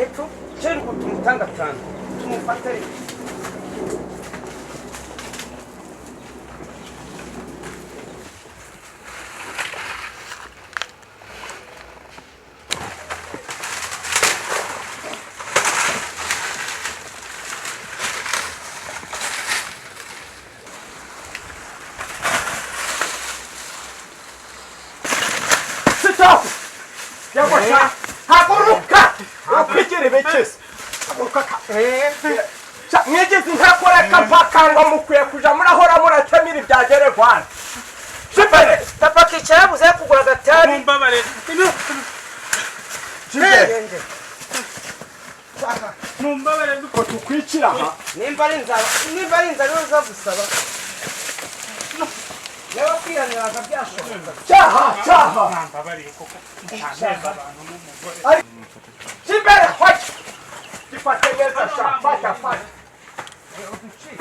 hepfo cyari ngo tumutangatanga tumufatire stop yabasha haguruka apigire bekese haguruka mwegeze ntakora kapakangwa mukwiye kuja murahora muratemira ibyagere kwana sipere tapaki cyabuze kugura gatari Mumbabare. sipere Mumbabare ko tukwikira ha nimba ari inzara zo gusaba Leo pia ni wakabyashoboka. Cyaha. Mumbabare koko. Nshaka abantu n'umugore. Ari. Sibere, fata. Tifate neza sha, fata. Uduci.